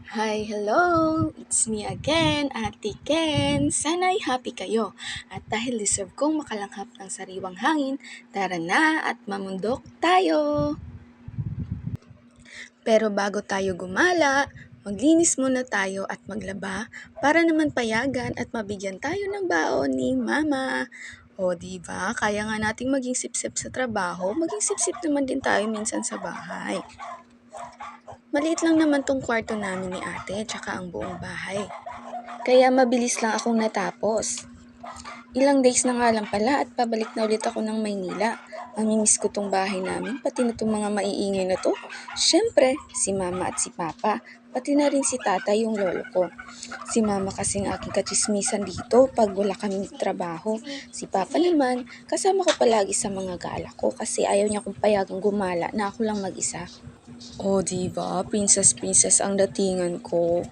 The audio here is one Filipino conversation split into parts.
Hi, hello! It's me again, Ate Ken. Sana'y happy kayo. At dahil deserve kong makalanghap ng sariwang hangin, tara na at mamundok tayo! Pero bago tayo gumala, maglinis muna tayo at maglaba para naman payagan at mabigyan tayo ng baon ni Mama. O diba, kaya nga nating maging sipsip sa trabaho, maging sipsip naman din tayo minsan sa bahay. Maliit lang naman tong kwarto namin ni ate tsaka ang buong bahay. Kaya mabilis lang akong natapos. Ilang days na nga lang pala at pabalik na ulit ako ng Maynila. Mamimiss ko tong bahay namin, pati na tong mga maiingay na to. Siyempre, si mama at si papa, pati na rin si tata yung lolo ko. Si mama kasing aking katsismisan dito pag wala kaming trabaho. Si papa naman, kasama ko palagi sa mga gala ko kasi ayaw niya kong payagang gumala na ako lang mag-isa. O diba, princess ang datingan ko.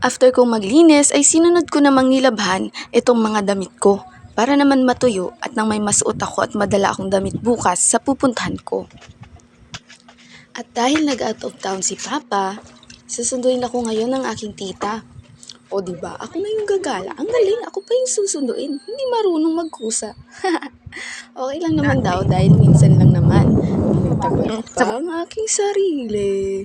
After kong maglinis ay sinunod ko namang nilabhan itong mga damit ko para naman matuyo at nang may masuot ako at madala akong damit bukas sa pupuntahan ko. At dahil nag-out of town si Papa, susunduin ako ngayon ng aking tita. O diba, ako na yung gagala. Ang galing, ako pa yung susunduin. Hindi marunong magkusa. Okay lang naman daw dahil minsan lang naman. Pinagtagal pa ang aking sarili.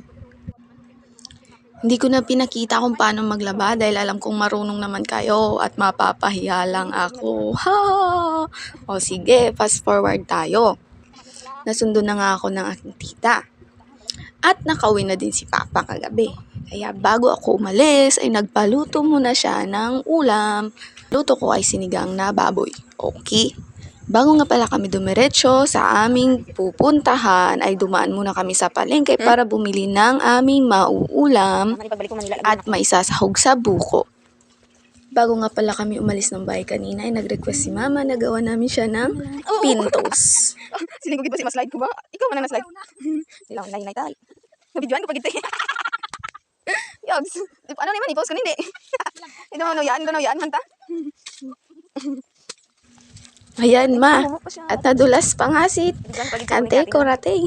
Hindi ko na pinakita kung paano maglaba dahil alam kong marunong naman kayo at mapapahiya lang ako. Ha! O sige, fast forward tayo. Nasundo na nga ako ng aking tita. At nakauwi na din si Papa kagabi. Kaya bago ako umalis ay nagpaluto muna siya ng ulam. Luto ko ay sinigang na baboy. Okay? Bago nga pala kami dumiretso sa aming pupuntahan ay dumaan muna kami sa palengke para bumili ng aming mauulam at maisasahog sa buko. Bago nga pala kami umalis ng bahay kanina ay nag-request si Mama na gawa namin siya ng pintos. Siling ko gid ba si ma-slide ko ba? Ikaw man na slide. Sila online na tay. Nabidyoan ko pagid tay. Yogs. Ano naman i-post ko hindi. Ito mo no yan man ta. Ayan ma, at nadulas pa nga si Ante Korateng.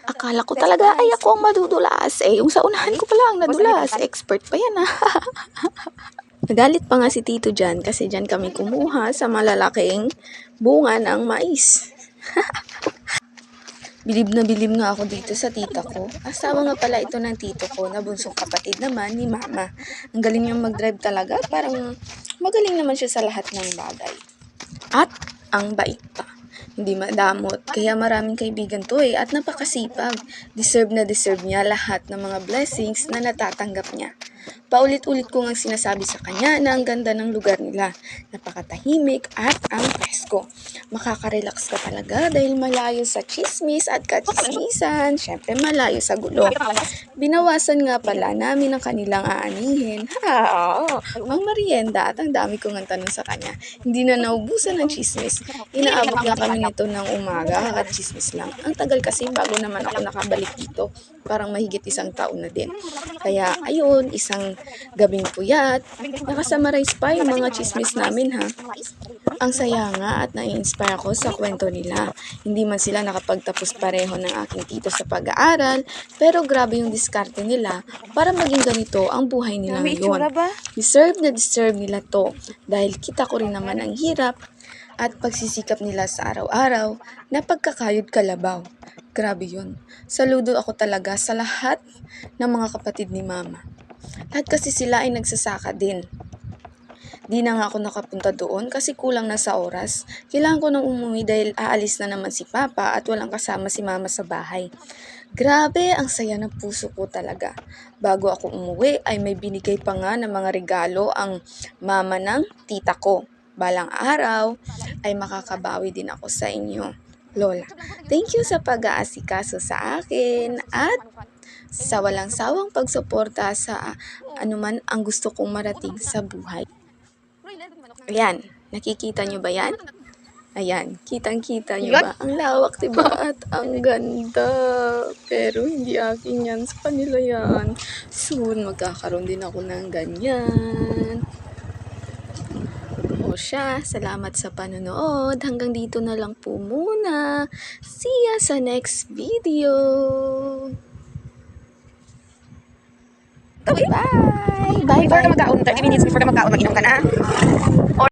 Akala ko talaga ay ako ang madudulas. Yung sa unahan ko pala ang nadulas. Expert pa yan Nagalit pa nga si Tito dyan kasi dyan kami kumuha sa malalaking bunga ng mais. Bilib nga ako dito sa tita ko. Asawa nga pala ito ng tito ko na bunsong kapatid naman ni Mama. Ang galing niyang mag-drive talaga. Parang magaling naman siya sa lahat ng bagay. At ang bait pa. Hindi madamot. Kaya maraming kaibigan to at napakasipag. Deserve niya lahat ng mga blessings na natatanggap niya. Paulit-ulit ko ngang sinasabi sa kanya na ang ganda ng lugar nila. Napakatahimik at ang presko. Makaka-relax ka talaga dahil malayo sa chismis at kachismisan. Syempre malayo sa gulo. Binawasan nga pala namin ang kanilang aanihin. Ang merienda at ang dami kong ang tanong sa kanya. Hindi na naubusan ng chismis. Inaabot nga kami nito ng umaga at chismis lang. Ang tagal kasi bago naman ako nakabalik dito. Parang mahigit isang taon na din. Kaya ayun, isang gabing puyat. Nakasummarize pa yung mga chismis namin Ang saya nga at nai-inspire ako sa kwento nila. Hindi man sila nakapagtapos pareho ng aking tito sa pag-aaral, pero grabe yung diskarte nila para maging ganito ang buhay nila ngayon. Deserve nila to dahil kita ko rin naman ang hirap at pagsisikap nila sa araw-araw na pagkakayod kalabaw. Grabe yun. Saludo ako talaga sa lahat ng mga kapatid ni Mama. Lahat kasi sila ay nagsasaka din. Di na nga ako nakapunta doon kasi kulang na sa oras. Kailangan ko nang umuwi dahil aalis na naman si Papa at walang kasama si Mama sa bahay. Grabe, ang saya ng puso ko talaga. Bago ako umuwi ay may binigay pa nga ng mga regalo ang mama ng tita ko. Balang araw ay makakabawi din ako sa inyo, Lola. Thank you sa pag-aasikaso sa akin at sa walang sawang pagsuporta sa anuman ang gusto kong marating sa buhay. Ayan, nakikita nyo ba yan? Ayan, kitang-kita nyo ba? Ang lawak, diba? At ang ganda. Pero hindi akin yan. Sa kanila yan. Soon, magkakaroon din ako ng ganyan. O siya, salamat sa panonood. Hanggang dito na lang po muna. See ya sa next video. Tawid. Bye! Bye, Before ka bye! magkaon, 30 minutes before ka magkaon, mag-inom ka na.